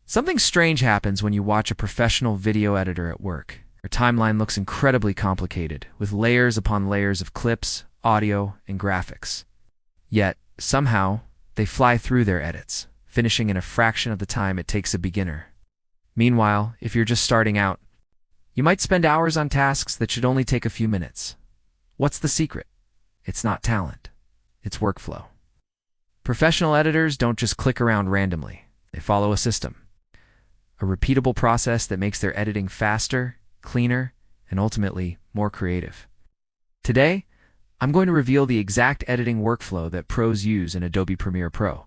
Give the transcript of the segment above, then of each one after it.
Something strange happens when you watch a professional video editor at work. Their timeline looks incredibly complicated, with layers upon layers of clips, audio, and graphics. Yet, somehow, they fly through their edits, finishing in a fraction of the time it takes a beginner. Meanwhile, if you're just starting out, you might spend hours on tasks that should only take a few minutes. What's the secret? It's not talent. It's workflow. Professional editors don't just click around randomly. They follow a system. A repeatable process that makes their editing faster, cleaner, and ultimately more creative. Today, I'm going to reveal the exact editing workflow that pros use in Adobe Premiere Pro,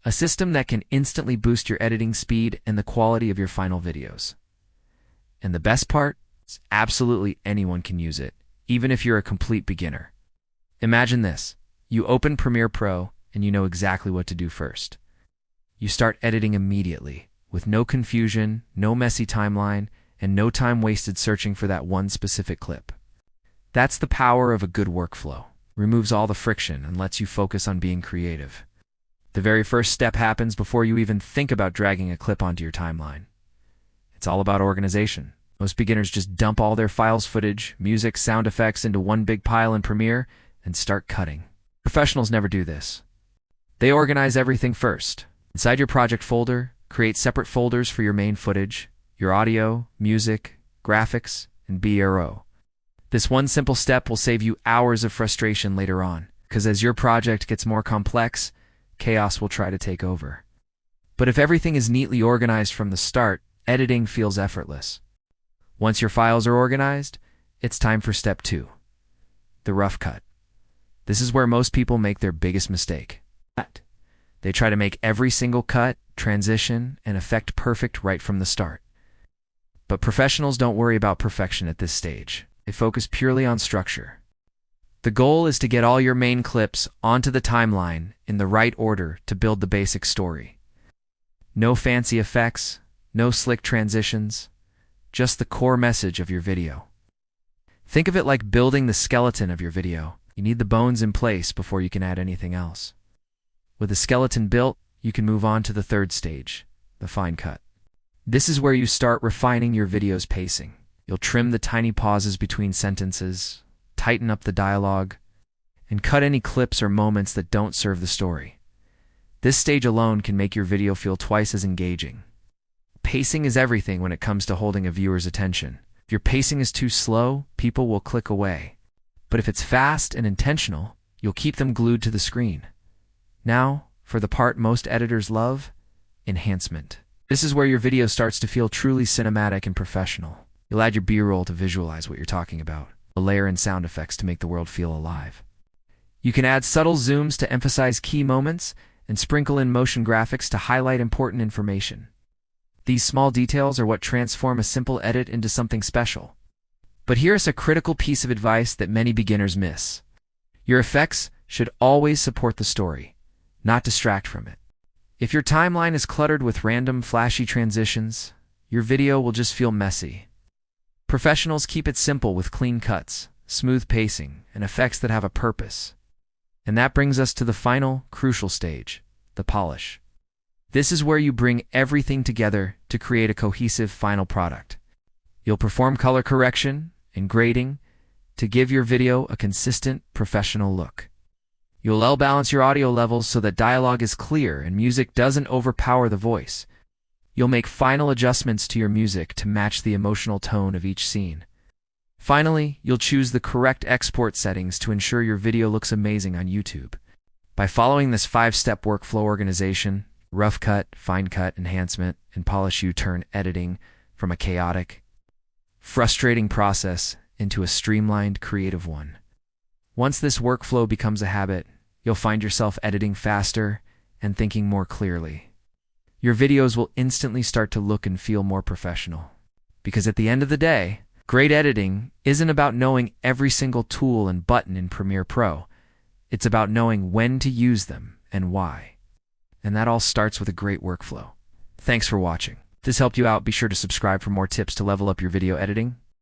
a system that can instantly boost your editing speed and the quality of your final videos. And the best part is absolutely anyone can use it, even if you're a complete beginner. Imagine this. You open Premiere Pro and you know exactly what to do first. You start editing immediately, with no confusion, no messy timeline, and no time wasted searching for that one specific clip. That's the power of a good workflow. Removes all the friction and lets you focus on being creative. The very first step happens before you even think about dragging a clip onto your timeline. It's all about organization. Most beginners just dump all their files, footage, music, sound effects into one big pile in Premiere and start cutting. Professionals never do this. They organize everything first. Inside your project folder, create separate folders for your main footage, your audio, music, graphics, and BRO. This one simple step will save you hours of frustration later on, because as your project gets more complex, chaos will try to take over. But if everything is neatly organized from the start, editing feels effortless. Once your files are organized, it's time for step 2, the rough cut. This is where most people make their biggest mistake. They try to make every single cut, transition, and effect perfect right from the start. But professionals don't worry about perfection at this stage. They focus purely on structure. The goal is to get all your main clips onto the timeline in the right order to build the basic story. No fancy effects, no slick transitions, just the core message of your video. Think of it like building the skeleton of your video. You need the bones in place before you can add anything else. With the skeleton built, you can move on to the third stage, the fine cut. This is where you start refining your video's pacing. You'll trim the tiny pauses between sentences, tighten up the dialogue, and cut any clips or moments that don't serve the story. This stage alone can make your video feel twice as engaging. Pacing is everything when it comes to holding a viewer's attention. If your pacing is too slow, people will click away. But if it's fast and intentional, you'll keep them glued to the screen. Now, for the part most editors love, enhancement. This is where your video starts to feel truly cinematic and professional. You'll add your B-roll to visualize what you're talking about, a layer in sound effects to make the world feel alive. You can add subtle zooms to emphasize key moments and sprinkle in motion graphics to highlight important information. These small details are what transform a simple edit into something special. But here's a critical piece of advice that many beginners miss. Your effects should always support the story, not distract from it. If your timeline is cluttered with random, flashy transitions, your video will just feel messy. Professionals keep it simple with clean cuts, smooth pacing, and effects that have a purpose. And that brings us to the final, crucial stage, the polish. This is where you bring everything together to create a cohesive final product. You'll perform color correction and grading to give your video a consistent, professional look. You'll balance your audio levels so that dialogue is clear and music doesn't overpower the voice. You'll make final adjustments to your music to match the emotional tone of each scene. Finally, you'll choose the correct export settings to ensure your video looks amazing on YouTube. By following this 5-step workflow organization, rough cut, fine cut, enhancement, and polish, you turn editing from a chaotic, frustrating process into a streamlined, creative one. Once this workflow becomes a habit, you'll find yourself editing faster and thinking more clearly. Your videos will instantly start to look and feel more professional. Because at the end of the day, great editing isn't about knowing every single tool and button in Premiere Pro. It's about knowing when to use them and why. And that all starts with a great workflow. Thanks for watching. If this helped you out, be sure to subscribe for more tips to level up your video editing.